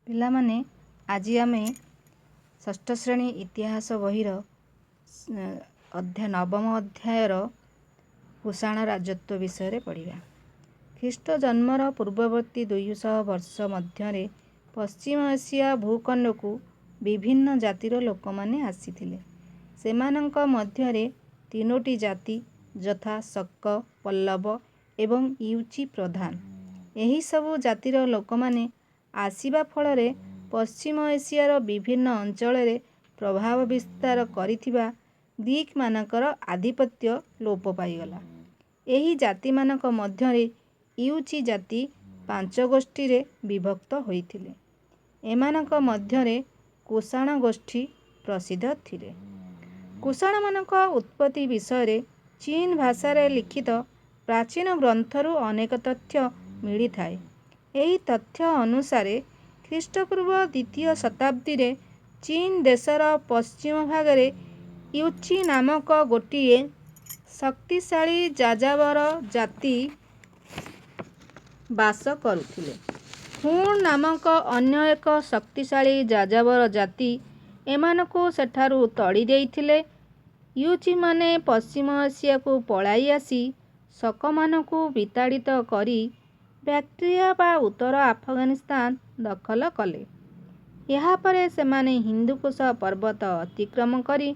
ପିଲାମାନେ ଆଜି ଆମେ ଷଷ୍ଠ ଶ୍ରେଣୀ ଇତିହାସ ବହିର ନବମ ଅଧ୍ୟାୟର କୁଷାଣ ରାଜତ୍ୱ ବିଷୟରେ ପଢ଼ିବା। ଖ୍ରୀଷ୍ଟ ଜନ୍ମର ପୂର୍ବବର୍ତ୍ତୀ 200 ବର୍ଷ ମଧ୍ୟରେ ପଶ୍ଚିମ ଏସିଆ ଭୂଖଣ୍ଡକୁ ବିଭିନ୍ନ ଜାତିର ଲୋକମାନେ ଆସିଥିଲେ। ସେମାନଙ୍କ ମଧ୍ୟରେ 3ଟି ଜାତି ଯଥା ଶକ, ପଲ୍ଲବ ଏବଂ ୟୁଚି ପ୍ରଧାନ। ଏହି ସବୁ ଜାତିର ଲୋକମାନେ ଆସିବା ଫଳରେ ପଶ୍ଚିମ ଏସିଆର ବିଭିନ୍ନ ଅଞ୍ଚଳରେ ପ୍ରଭାବ ବିସ୍ତାର କରିଥିବା ଗ୍ରୀକମାନଙ୍କର ଆଧିପତ୍ୟ ଲୋପ ପାଇଗଲା। ଏହି ଜାତିମାନଙ୍କ ମଧ୍ୟରେ ୟୁଚି ଜାତି 5 ଗୋଷ୍ଠୀରେ ବିଭକ୍ତ ହୋଇଥିଲେ। ଏମାନଙ୍କ ମଧ୍ୟରେ କୁଷାଣ ଗୋଷ୍ଠୀ ପ୍ରସିଦ୍ଧ ଥିଲେ। କୁଷାଣମାନଙ୍କ ଉତ୍ପତ୍ତି ବିଷୟରେ ଚୀନ ଭାଷାରେ ଲିଖିତ ପ୍ରାଚୀନ ଗ୍ରନ୍ଥରୁ ଅନେକ ତଥ୍ୟ ମିଳିଥାଏ। ଏହି ତଥ୍ୟ ଅନୁସାରେ ଖ୍ରୀଷ୍ଟପୂର୍ବ 2ୟ ଶତାବ୍ଦୀରେ ଚୀନ ଦେଶର ପଶ୍ଚିମ ଭାଗରେ ୟୁଚି ନାମକ ଗୋଟିଏ ଶକ୍ତିଶାଳୀ ଯାଯାବର ଜାତି ବାସ କରୁଥିଲେ। ହୁନ୍ ନାମକ ଅନ୍ୟ ଏକ ଶକ୍ତିଶାଳୀ ଯାଯାବର ଜାତି ଏମାନଙ୍କୁ ସେଠାରୁ ତଡ଼ି ଦେଇଥିଲେ। ୟୁଚିମାନେ ପଶ୍ଚିମ ଏସିଆକୁ ପଳାଇ ଆସି ଶକମାନଙ୍କୁ ବିତାଡ଼ିତ କରି ବ୍ୟାକ୍ଟ୍ରିଆ ବା ଉତ୍ତର ଆଫଗାନିସ୍ତାନ ଦଖଲ କଲେ। ଏହାପରେ ସେମାନେ ହିନ୍ଦୁକୁଶ ପର୍ବତ ଅତିକ୍ରମ କରି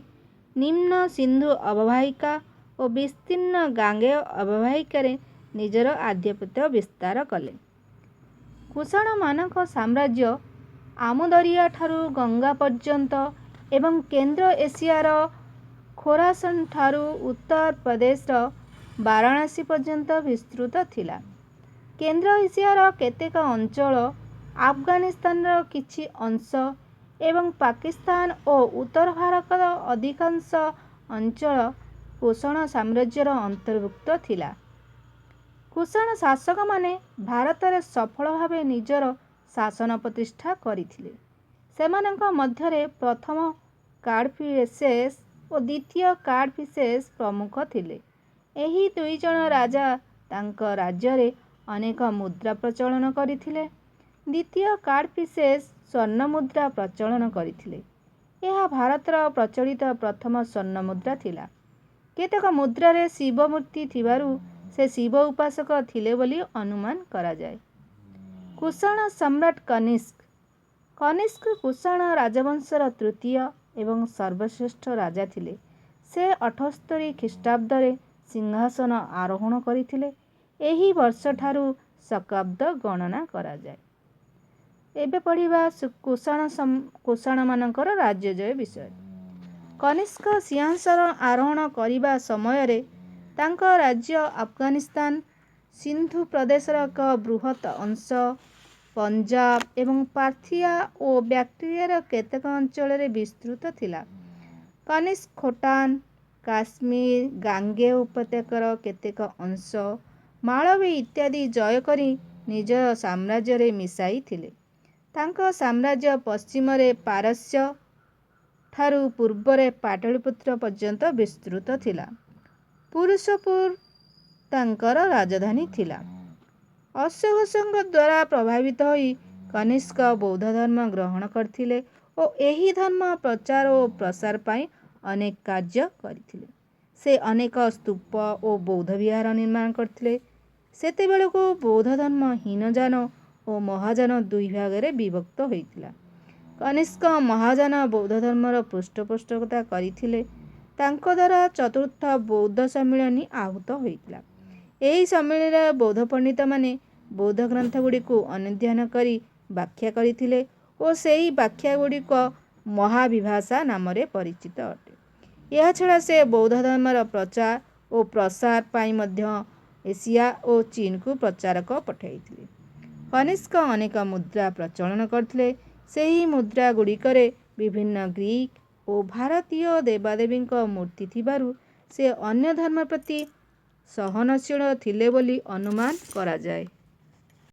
ନିମ୍ନ ସିନ୍ଧୁ ଅବବାହିକା ଓ ବିସ୍ତୀର୍ଣ୍ଣ ଗାଙ୍ଗେୟ ଅବବାହିକାରେ ନିଜର ଆଧିପତ୍ୟ ବିସ୍ତାର କଲେ। କୁଷାଣମାନଙ୍କ ସାମ୍ରାଜ୍ୟ ଆମୁଦରିଆଠାରୁ ଗଙ୍ଗା ପର୍ଯ୍ୟନ୍ତ ଏବଂ କେନ୍ଦ୍ର ଏସିଆର ଖୋରାସନଠାରୁ ଉତ୍ତର ପ୍ରଦେଶର ବାରାଣସୀ ପର୍ଯ୍ୟନ୍ତ ବିସ୍ତୃତ ଥିଲା। କେନ୍ଦ୍ର ଏସିଆର କେତେକ ଅଞ୍ଚଳ, ଆଫଗାନିସ୍ତାନର କିଛି ଅଂଶ ଏବଂ ପାକିସ୍ତାନ ଓ ଉତ୍ତର ଭାରତର ଅଧିକାଂଶ ଅଞ୍ଚଳ କୁଷାଣ ସାମ୍ରାଜ୍ୟର ଅନ୍ତର୍ଭୁକ୍ତ ଥିଲା। କୁଷାଣ ଶାସକମାନେ ଭାରତରେ ସଫଳ ଭାବେ ନିଜର ଶାସନ ପ୍ରତିଷ୍ଠା କରିଥିଲେ। ସେମାନଙ୍କ ମଧ୍ୟରେ ପ୍ରଥମ କାଡଫିସେସ୍ ଓ ଦ୍ୱିତୀୟ କାଡଫିସେସ୍ ପ୍ରମୁଖ ଥିଲେ। ଏହି 2 ଜଣ ରାଜା ତାଙ୍କ ରାଜ୍ୟରେ ଅନେକ ମୁଦ୍ରା ପ୍ରଚଳନ କରିଥିଲେ। ଦ୍ୱିତୀୟ କାଡଫିସେସ୍ ସ୍ୱର୍ଣ୍ଣମୁଦ୍ରା ପ୍ରଚଳନ କରିଥିଲେ। ଏହା ଭାରତର ପ୍ରଚଳିତ ପ୍ରଥମ ସ୍ୱର୍ଣ୍ଣମୁଦ୍ରା ଥିଲା। କେତେକ ମୁଦ୍ରାରେ ଶିବ ମୂର୍ତ୍ତି ଥିବାରୁ ସେ ଶିବ ଉପାସକ ଥିଲେ ବୋଲି ଅନୁମାନ କରାଯାଏ। କୁଷାଣ ସମ୍ରାଟ କନିଷ୍କ କୁଷାଣ ରାଜବଂଶର ତୃତୀୟ ଏବଂ ସର୍ବଶ୍ରେଷ୍ଠ ରାଜା ଥିଲେ। ସେ 78 ଖ୍ରୀଷ୍ଟାବ୍ଦରେ ସିଂହାସନ ଆରୋହଣ କରିଥିଲେ। ଏହି ବର୍ଷଠାରୁ ଶକାବ୍ଦ ଗଣନା କରାଯାଏ। ଏବେ ପଢ଼ିବା କୁଷାଣମାନଙ୍କର ରାଜ୍ୟଜୟ ବିଷୟରେ। କନିଷ୍କ ସିଂହାସନ ଆରୋହଣ କରିବା ସମୟରେ ତାଙ୍କ ରାଜ୍ୟ ଆଫଗାନିସ୍ତାନ, ସିନ୍ଧୁ ପ୍ରଦେଶର ଏକ ବୃହତ୍ ଅଂଶ, ପଞ୍ଜାବ ଏବଂ ପାର୍ଥିଆ ଓ ବ୍ୟାକ୍ଟ୍ରିଆର କେତେକ ଅଞ୍ଚଳରେ ବିସ୍ତୃତ ଥିଲା। କନିଷ୍କ ଖୋଟାନ, କାଶ୍ମୀର, ଗାଙ୍ଗେୟ ଉପତ୍ୟକାର କେତେକ ଅଂଶ, ମାଳବୀ ଇତ୍ୟାଦି ଜୟ କରି ନିଜ ସାମ୍ରାଜ୍ୟରେ ମିଶାଇଥିଲେ। ତାଙ୍କ ସାମ୍ରାଜ୍ୟ ପଶ୍ଚିମରେ ପାରସ୍ୟ ଠାରୁ ପୂର୍ବରେ ପାଟଳିପୁତ୍ର ପର୍ଯ୍ୟନ୍ତ ବିସ୍ତୃତ ଥିଲା। ଫିରୋଜପୁର ତାଙ୍କର ରାଜଧାନୀ ଥିଲା। ଅଶୋକଙ୍କ ଦ୍ୱାରା ପ୍ରଭାବିତ ହୋଇ କନିଷ୍କ ବୌଦ୍ଧ ଧର୍ମ ଗ୍ରହଣ କରିଥିଲେ ଓ ଏହି ଧର୍ମ ପ୍ରଚାର ଓ ପ୍ରସାର ପାଇଁ ଅନେକ କାର୍ଯ୍ୟ କରିଥିଲେ। ସେ ଅନେକ ସ୍ତୂପ ଓ ବୌଦ୍ଧ ବିହାର ନିର୍ମାଣ କରିଥିଲେ। ସେତେବେଳକୁ ବୌଦ୍ଧ ଧର୍ମ ହୀନଯାନ ଓ ମହାଯାନ 2 ଭାଗରେ ବିଭକ୍ତ ହୋଇଥିଲା। କନିଷ୍କ ମହାଯାନ ବୌଦ୍ଧ ଧର୍ମର ପୃଷ୍ଠପୋଷକତା କରିଥିଲେ। ତାଙ୍କ ଦ୍ୱାରା ଚତୁର୍ଥ ବୌଦ୍ଧ ସମ୍ମିଳନୀ ଆହୂତ ହୋଇଥିଲା। ଏହି ସମ୍ମିଳନୀରେ ବୌଦ୍ଧ ପଣ୍ଡିତମାନେ ବୌଦ୍ଧ ଗ୍ରନ୍ଥଗୁଡ଼ିକୁ ଅନୁଧ୍ୟାନ କରି ବ୍ୟାଖ୍ୟା କରିଥିଲେ ଓ ସେହି ବ୍ୟାଖ୍ୟାଗୁଡ଼ିକ ମହାବିଭାଷା ନାମରେ ପରିଚିତ ଅଟେ। ଏହାଛଡ଼ା ସେ ବୌଦ୍ଧ ଧର୍ମର ପ୍ରଚାର ଓ ପ୍ରସାର ପାଇଁ ମଧ୍ୟ ଏସିଆ ଓ ଚୀନକୁ ପ୍ରଚାରକ ପଠାଇଥିଲେ। କନିଷ୍କ ଅନେକ ମୁଦ୍ରା ପ୍ରଚଳନ କରିଥିଲେ। ସେହି ମୁଦ୍ରାଗୁଡ଼ିକରେ ବିଭିନ୍ନ ଗ୍ରୀକ୍ ଓ ଭାରତୀୟ ଦେବାଦେବୀଙ୍କ ମୂର୍ତ୍ତି ଥିବାରୁ ସେ ଅନ୍ୟ ଧର୍ମ ପ୍ରତି ସହନଶୀଳ ଥିଲେ ବୋଲି ଅନୁମାନ କରାଯାଏ।